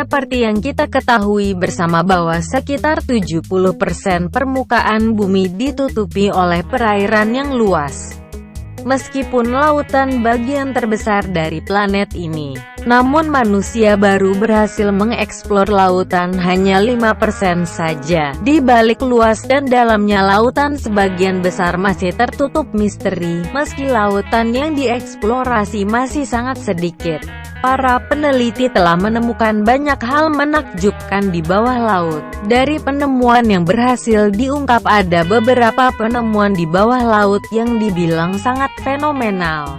Seperti yang kita ketahui bersama bahwa sekitar 70% permukaan bumi ditutupi oleh perairan yang luas. Meskipun lautan bagian terbesar dari planet ini, namun manusia baru berhasil mengeksplor lautan hanya 5% saja. Di balik luas dan dalamnya lautan, sebagian besar masih tertutup misteri, meski lautan yang dieksplorasi masih sangat sedikit. Para peneliti telah menemukan banyak hal menakjubkan di bawah laut. Dari penemuan yang berhasil diungkap, ada beberapa penemuan di bawah laut yang dibilang sangat fenomenal.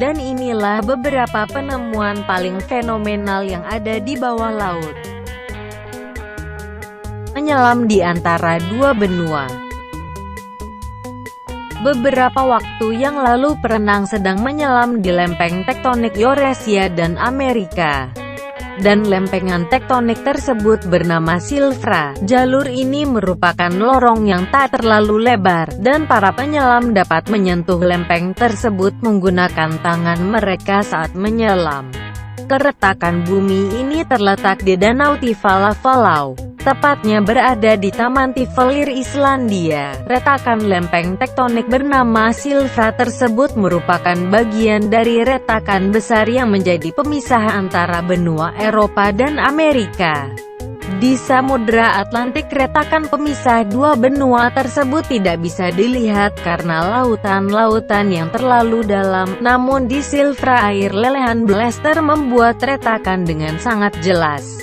Dan inilah beberapa penemuan paling fenomenal yang ada di bawah laut. Menyelam di antara dua benua. Beberapa waktu yang lalu perenang sedang menyelam di lempeng tektonik Eurasia dan Amerika. Dan lempengan tektonik tersebut bernama Silfra. Jalur ini merupakan lorong yang tak terlalu lebar, dan para penyelam dapat menyentuh lempeng tersebut menggunakan tangan mereka saat menyelam. Keretakan bumi ini terletak di Danau Tiefala-Falau, tepatnya berada di Taman Tifelir, Islandia. Retakan lempeng tektonik bernama Silfra tersebut merupakan bagian dari retakan besar yang menjadi pemisah antara benua Eropa dan Amerika. Di Samudra Atlantik, retakan pemisah dua benua tersebut tidak bisa dilihat karena lautan-lautan yang terlalu dalam, namun di Silfra air lelehan blaster membuat retakan dengan sangat jelas.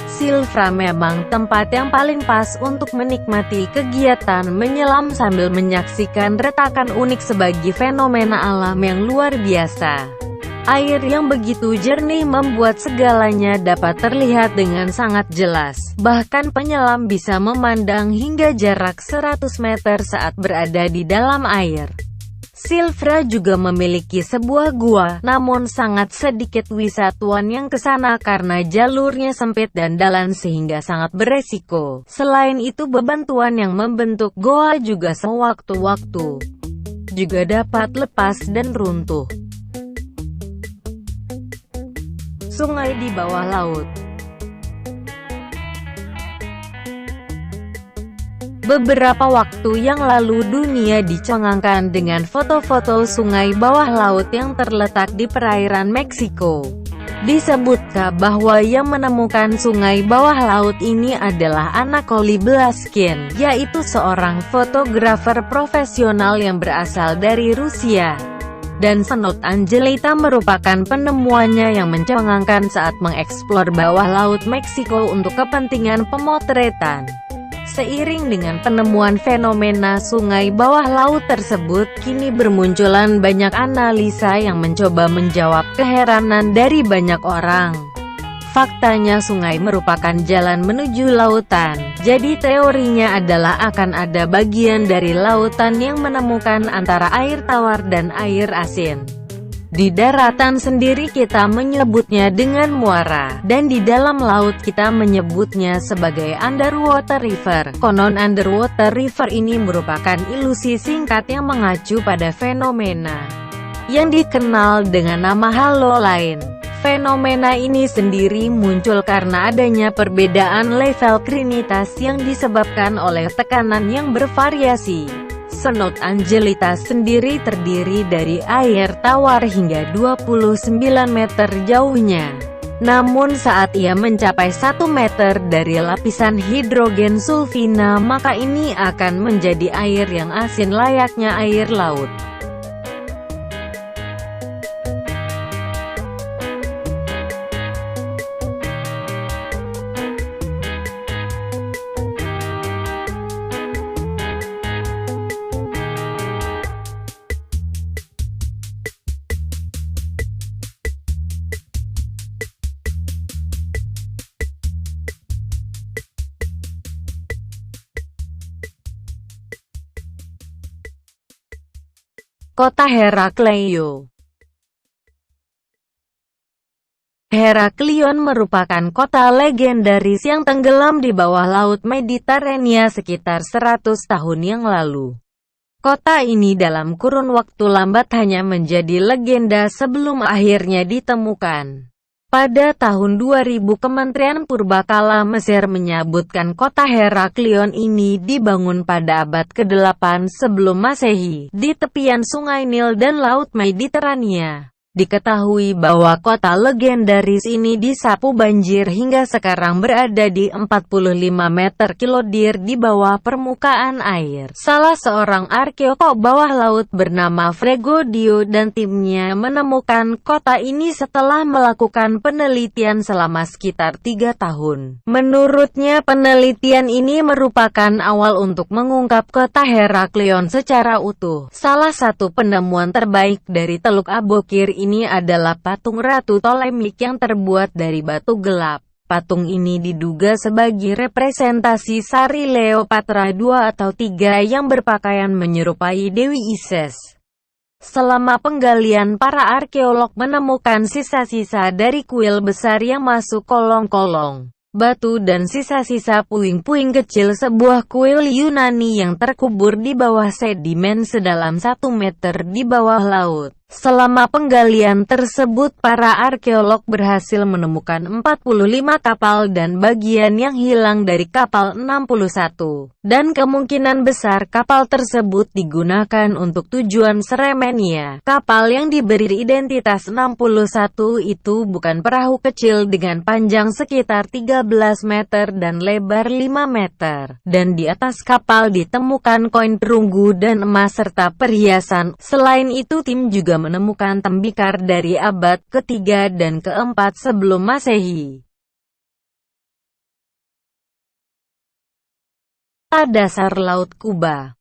Silfra memang tempat yang paling pas untuk menikmati kegiatan menyelam sambil menyaksikan retakan unik sebagai fenomena alam yang luar biasa. Air yang begitu jernih membuat segalanya dapat terlihat dengan sangat jelas. Bahkan penyelam bisa memandang hingga jarak 100 meter saat berada di dalam air. Silfra juga memiliki sebuah gua, namun sangat sedikit wisatawan yang kesana karena jalurnya sempit dan dalam sehingga sangat beresiko. Selain itu, bebatuan yang membentuk goa juga sewaktu-waktu juga dapat lepas dan runtuh. Sungai di bawah laut. Beberapa waktu yang lalu dunia dicengangkan dengan foto-foto sungai bawah laut yang terletak di perairan Meksiko. Disebutkan bahwa yang menemukan sungai bawah laut ini adalah Anatoly Blaskin, yaitu seorang fotografer profesional yang berasal dari Rusia. Dan Senot Angelita merupakan penemuannya yang mencengangkan saat mengeksplor bawah laut Meksiko untuk kepentingan pemotretan. Seiring dengan penemuan fenomena sungai bawah laut tersebut, kini bermunculan banyak analisa yang mencoba menjawab keheranan dari banyak orang. Faktanya sungai merupakan jalan menuju lautan, jadi teorinya adalah akan ada bagian dari lautan yang menemukan antara air tawar dan air asin. Di daratan sendiri kita menyebutnya dengan muara, dan di dalam laut kita menyebutnya sebagai underwater river. Konon underwater river ini merupakan ilusi singkat yang mengacu pada fenomena yang dikenal dengan nama halo lain. Fenomena ini sendiri muncul karena adanya perbedaan level krinitas yang disebabkan oleh tekanan yang bervariasi. Senot Angelita sendiri terdiri dari air tawar hingga 29 meter jauhnya. Namun saat ia mencapai 1 meter dari lapisan hidrogen sulfina, maka ini akan menjadi air yang asin layaknya air laut. Kota Herakleio. Heraklion merupakan kota legendaris yang tenggelam di bawah laut Mediterania sekitar 100 tahun yang lalu. Kota ini dalam kurun waktu lambat hanya menjadi legenda sebelum akhirnya ditemukan Pada tahun 2000 Kementerian Purbakala Mesir menyebutkan kota Heraklion ini dibangun pada abad ke-8 sebelum Masehi, di tepian Sungai Nil dan Laut Mediterania. Diketahui bahwa kota legendaris ini disapu banjir hingga sekarang berada di 45 meter kilometer di bawah permukaan air. Salah seorang arkeolog bawah laut bernama Fregodio dan timnya menemukan kota ini setelah melakukan penelitian selama sekitar 3 tahun. Menurutnya penelitian ini merupakan awal untuk mengungkap kota Heraklion secara utuh. Salah satu penemuan terbaik dari Teluk Abokir ini adalah patung Ratu Ptolemik yang terbuat dari batu gelap. Patung ini diduga sebagai representasi Sari Cleopatra II atau III yang berpakaian menyerupai Dewi Isis. Selama penggalian, para arkeolog menemukan sisa-sisa dari kuil besar yang masuk kolong-kolong batu dan sisa-sisa puing-puing kecil sebuah kuil Yunani yang terkubur di bawah sedimen sedalam 1 meter di bawah laut. Selama penggalian tersebut, para arkeolog berhasil menemukan 45 kapal dan bagian yang hilang dari kapal 61. Dan kemungkinan besar kapal tersebut digunakan untuk tujuan Seremenia. Kapal yang diberi identitas 61 itu bukan perahu kecil dengan panjang sekitar 13 meter dan lebar 5 meter. Dan di atas kapal ditemukan koin perunggu dan emas serta perhiasan. Selain itu, tim juga menemukan tembikar dari abad ke-3 dan ke-4 sebelum Masehi. Dasar Laut Kuba.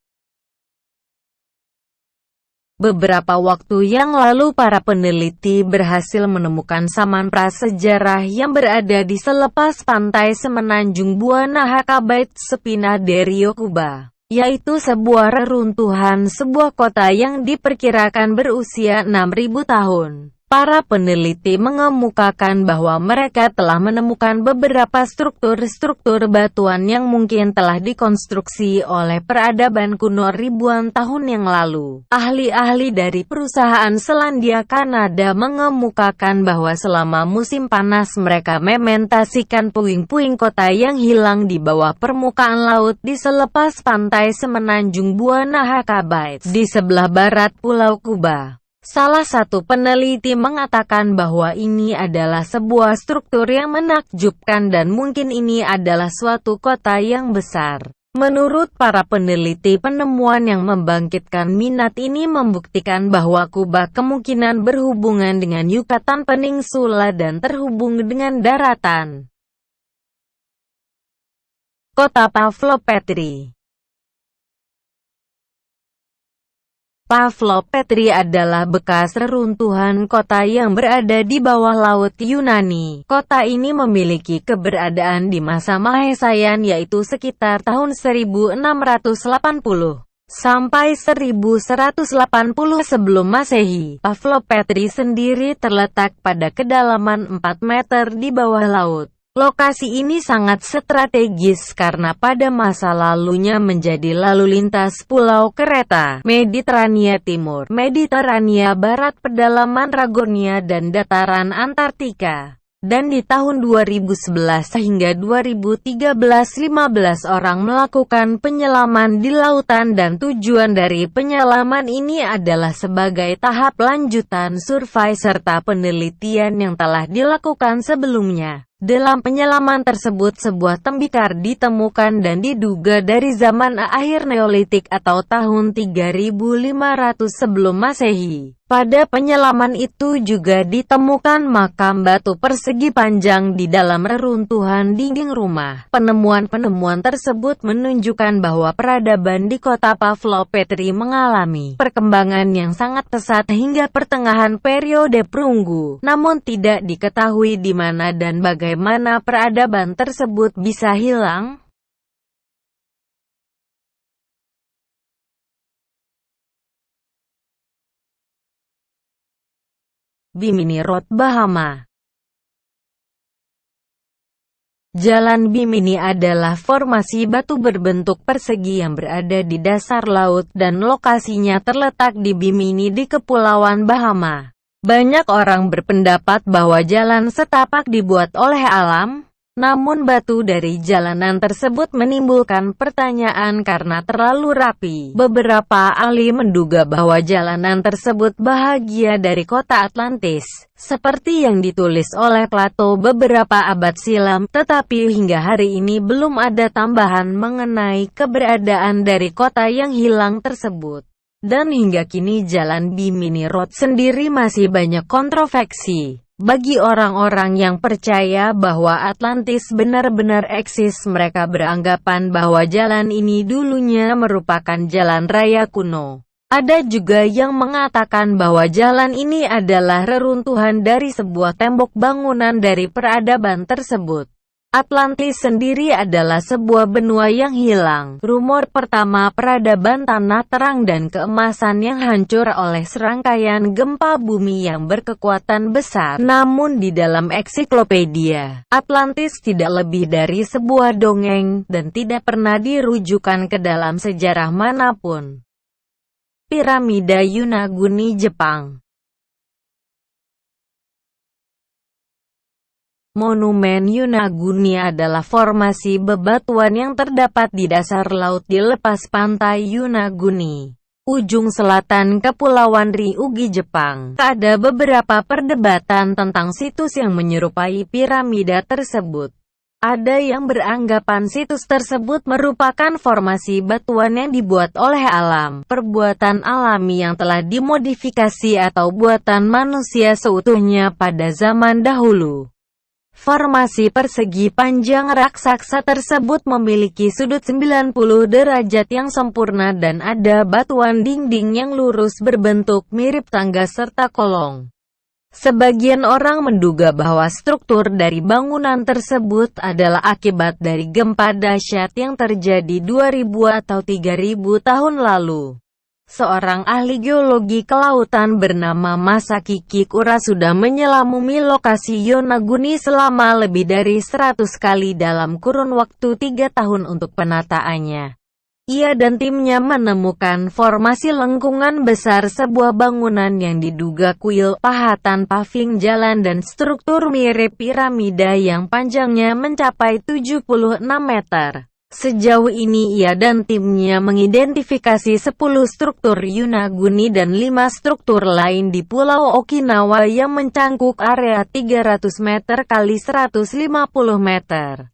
Beberapa waktu yang lalu para peneliti berhasil menemukan saman prasejarah yang berada di selepas pantai semenanjung Buana Hakabait Spina de Rio, Kuba, yaitu sebuah reruntuhan sebuah kota yang diperkirakan berusia 6.000 tahun. Para peneliti mengemukakan bahwa mereka telah menemukan beberapa struktur-struktur batuan yang mungkin telah dikonstruksi oleh peradaban kuno ribuan tahun yang lalu. Ahli-ahli dari perusahaan Selandia Kanada mengemukakan bahwa selama musim panas mereka mementasikan puing-puing kota yang hilang di bawah permukaan laut di selepas pantai semenanjung Buana Hakabait di sebelah barat Pulau Kuba. Salah satu peneliti mengatakan bahwa ini adalah sebuah struktur yang menakjubkan dan mungkin ini adalah suatu kota yang besar. Menurut para peneliti, penemuan yang membangkitkan minat ini membuktikan bahwa Kuba kemungkinan berhubungan dengan Yucatan Peninsula dan terhubung dengan daratan. Kota Pavlopetri. Pavlopetri adalah bekas reruntuhan kota yang berada di bawah laut Yunani. Kota ini memiliki keberadaan di masa Mahesayan, yaitu sekitar tahun 1680 sampai 1180 sebelum Masehi. Pavlopetri sendiri terletak pada kedalaman 4 meter di bawah laut. Lokasi ini sangat strategis karena pada masa lalunya menjadi lalu lintas pulau kereta Mediterania Timur, Mediterania Barat, pedalaman Ragonia dan dataran Antartika. Dan di tahun 2011 hingga 2013 15 orang melakukan penyelaman di lautan dan tujuan dari penyelaman ini adalah sebagai tahap lanjutan survei serta penelitian yang telah dilakukan sebelumnya. Dalam penyelaman tersebut sebuah tembikar ditemukan dan diduga dari zaman akhir Neolitik atau tahun 3500 sebelum Masehi. Pada penyelaman itu juga ditemukan makam batu persegi panjang di dalam reruntuhan dinding rumah. Penemuan-penemuan tersebut menunjukkan bahwa peradaban di kota Pavlopetri mengalami perkembangan yang sangat pesat hingga pertengahan periode perunggu. Namun tidak diketahui di mana dan bagaimana peradaban tersebut bisa hilang. Bimini Road, Bahama. Jalan Bimini adalah formasi batu berbentuk persegi yang berada di dasar laut dan lokasinya terletak di Bimini di Kepulauan Bahama. Banyak orang berpendapat bahwa jalan setapak dibuat oleh alam, namun batu dari jalanan tersebut menimbulkan pertanyaan karena terlalu rapi. Beberapa ahli menduga bahwa jalanan tersebut bahagia dari kota Atlantis, seperti yang ditulis oleh Plato beberapa abad silam, tetapi hingga hari ini belum ada tambahan mengenai keberadaan dari kota yang hilang tersebut. Dan hingga kini jalan Bimini Road sendiri masih banyak kontroversi. Bagi orang-orang yang percaya bahwa Atlantis benar-benar eksis, mereka beranggapan bahwa jalan ini dulunya merupakan jalan raya kuno. Ada juga yang mengatakan bahwa jalan ini adalah reruntuhan dari sebuah tembok bangunan dari peradaban tersebut. Atlantis sendiri adalah sebuah benua yang hilang. Rumor pertama peradaban tanah terang dan keemasan yang hancur oleh serangkaian gempa bumi yang berkekuatan besar. Namun di dalam ensiklopedia, Atlantis tidak lebih dari sebuah dongeng, dan tidak pernah dirujukan ke dalam sejarah manapun. Piramida Yonaguni, Jepang. Monumen Yonaguni adalah formasi bebatuan yang terdapat di dasar laut di lepas pantai Yonaguni, ujung selatan Kepulauan Ryugi, Jepang. Ada beberapa perdebatan tentang situs yang menyerupai piramida tersebut. Ada yang beranggapan situs tersebut merupakan formasi batuan yang dibuat oleh alam, perbuatan alami yang telah dimodifikasi atau buatan manusia seutuhnya pada zaman dahulu. Formasi persegi panjang raksasa tersebut memiliki sudut 90 derajat yang sempurna dan ada batuan dinding yang lurus berbentuk mirip tangga serta kolong. Sebagian orang menduga bahwa struktur dari bangunan tersebut adalah akibat dari gempa dahsyat yang terjadi 2000 atau 3000 tahun lalu. Seorang ahli geologi kelautan bernama Masaki Kikura sudah menyelami lokasi Yonaguni selama lebih dari 100 kali dalam kurun waktu 3 tahun untuk penataannya. Ia dan timnya menemukan formasi lengkungan besar sebuah bangunan yang diduga kuil, pahatan paving jalan dan struktur mirip piramida yang panjangnya mencapai 76 meter. Sejauh ini ia dan timnya mengidentifikasi 10 struktur Yonaguni dan 5 struktur lain di Pulau Okinawa yang mencangkup area 300 meter kali 150 meter.